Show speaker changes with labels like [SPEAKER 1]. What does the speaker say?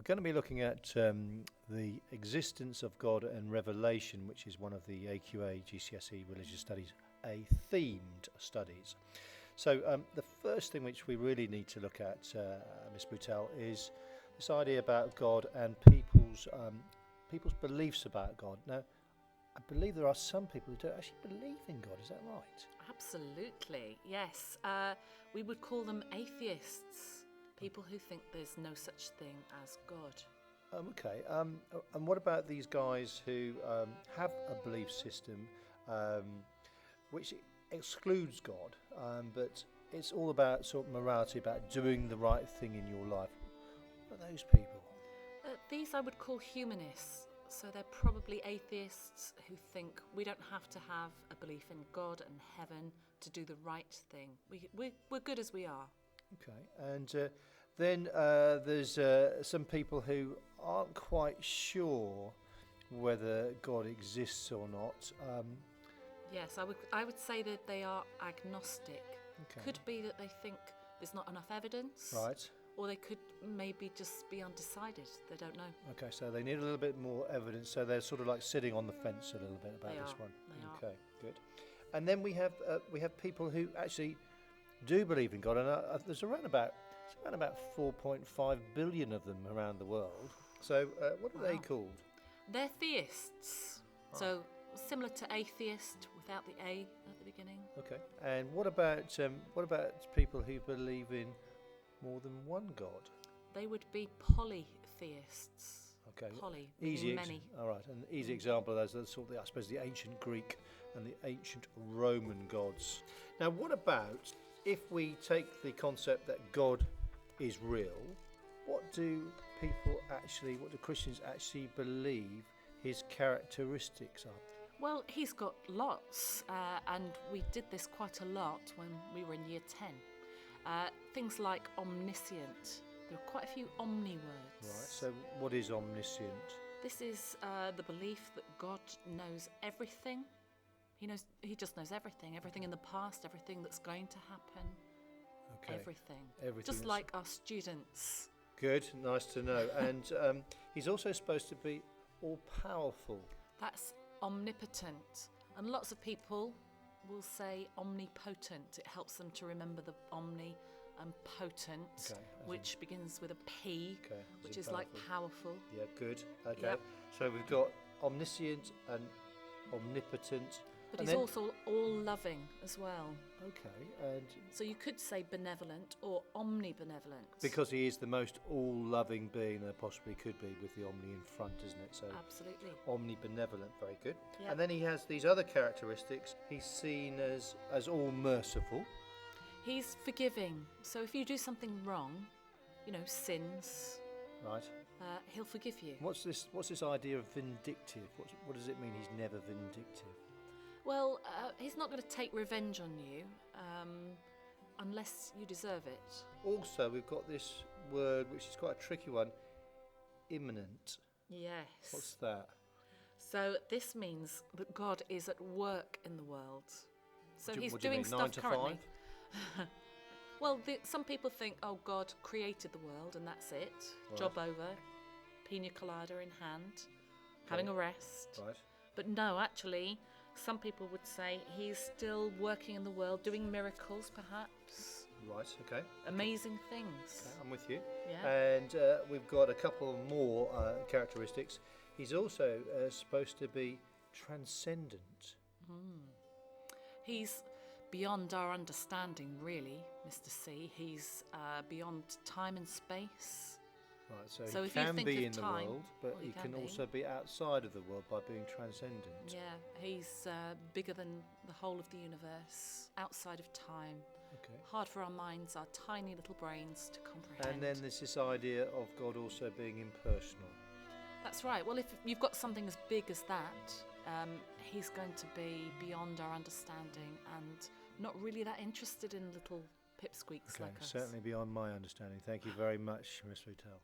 [SPEAKER 1] We're going to be looking at the existence of God and revelation, which is one of the AQA GCSE religious studies, themed studies. So the first thing which we really need to look at, Miss Boutel, is this idea about God and people's beliefs about God. Now, I believe there are some people who don't actually believe in God. Is that right?
[SPEAKER 2] Absolutely, yes. We would call them atheists. People who think there's no such thing as God.
[SPEAKER 1] Okay. And what about these guys who have a belief system which excludes God, but it's all about sort of morality, about doing the right thing in your life? What are those people?
[SPEAKER 2] These I would call humanists. So they're probably atheists who think we don't have to have a belief in God and heaven to do the right thing. We're good as we are.
[SPEAKER 1] Okay, and then there's some people who aren't quite sure whether God exists or not.
[SPEAKER 2] Yes, I would say that they are agnostic.
[SPEAKER 1] Okay.
[SPEAKER 2] Could be that they think there's not enough evidence.
[SPEAKER 1] Right.
[SPEAKER 2] Or they could maybe just be undecided. They don't know.
[SPEAKER 1] Okay, so they need a little bit more evidence. So they're sort of like sitting on the fence a little bit about this one.
[SPEAKER 2] They are.
[SPEAKER 1] Okay, good. And then we have people who actually do believe in God, and there's around about 4.5 billion of them around the world. So what are they called?
[SPEAKER 2] They're theists. Oh. So similar to atheist without the A at the beginning.
[SPEAKER 1] Okay. And what about people who believe in more than one God?
[SPEAKER 2] They would be polytheists.
[SPEAKER 1] Okay.
[SPEAKER 2] Poly,
[SPEAKER 1] easy.
[SPEAKER 2] Many.
[SPEAKER 1] All right. An easy example of those are sort of, I suppose, the ancient Greek and the ancient Roman gods. Now, what about if we take the concept that God is real? What do Christians actually believe his characteristics are?
[SPEAKER 2] Well, he's got lots, and we did this quite a lot when we were in year 10. Things like omniscient. There are quite a few omni words.
[SPEAKER 1] Right, so what is omniscient?
[SPEAKER 2] This is the belief that God knows everything. He just knows everything in the past, everything that's going to happen.
[SPEAKER 1] Okay.
[SPEAKER 2] Everything. Just like our students.
[SPEAKER 1] Good, nice to know. And he's also supposed to be all-powerful.
[SPEAKER 2] That's omnipotent. And lots of people will say omnipotent. It helps them to remember the omni and potent, which begins with a P, which is like powerful.
[SPEAKER 1] Yeah, good. Okay.
[SPEAKER 2] Yep.
[SPEAKER 1] So we've got omniscient and omnipotent.
[SPEAKER 2] But he's also all-loving as well.
[SPEAKER 1] Okay. And
[SPEAKER 2] so you could say benevolent or omnibenevolent.
[SPEAKER 1] Because he is the most all-loving being there possibly could be, with the omni in front, isn't it? So
[SPEAKER 2] absolutely.
[SPEAKER 1] Omnibenevolent, very good.
[SPEAKER 2] Yep.
[SPEAKER 1] And then he has these other characteristics. He's seen as all-merciful.
[SPEAKER 2] He's forgiving. So if you do something wrong, sins,
[SPEAKER 1] right,
[SPEAKER 2] he'll forgive you.
[SPEAKER 1] What's this idea of vindictive? What does it mean he's never vindictive?
[SPEAKER 2] Well, he's not going to take revenge on you unless you deserve it.
[SPEAKER 1] Also, we've got this word, which is quite a tricky one, immanent.
[SPEAKER 2] Yes.
[SPEAKER 1] What's that?
[SPEAKER 2] So this means that God is at work in the world. So he's
[SPEAKER 1] what
[SPEAKER 2] doing
[SPEAKER 1] do you mean,
[SPEAKER 2] stuff
[SPEAKER 1] 9 to
[SPEAKER 2] currently.
[SPEAKER 1] 5?
[SPEAKER 2] Well, some people think, God created the world and that's it. Right. Job over, pina colada in hand, having a rest.
[SPEAKER 1] Right.
[SPEAKER 2] But no, actually, some people would say he's still working in the world, doing miracles, perhaps.
[SPEAKER 1] Right, okay.
[SPEAKER 2] Amazing things.
[SPEAKER 1] Okay, I'm with you.
[SPEAKER 2] Yeah.
[SPEAKER 1] And we've got a couple more characteristics. He's also supposed to be transcendent.
[SPEAKER 2] He's beyond our understanding, really, Mr. C. He's beyond time and space.
[SPEAKER 1] Right, so he can be in the world, but he can also be outside of the world by being transcendent.
[SPEAKER 2] Yeah, he's bigger than the whole of the universe, outside of time.
[SPEAKER 1] Okay. Hard
[SPEAKER 2] for our minds, our tiny little brains to comprehend.
[SPEAKER 1] And then there's this idea of God also being impersonal.
[SPEAKER 2] That's right. Well, if you've got something as big as that, he's going to be beyond our understanding and not really that interested in little pipsqueaks like us.
[SPEAKER 1] Certainly beyond my understanding. Thank you very much, Miss Boutel.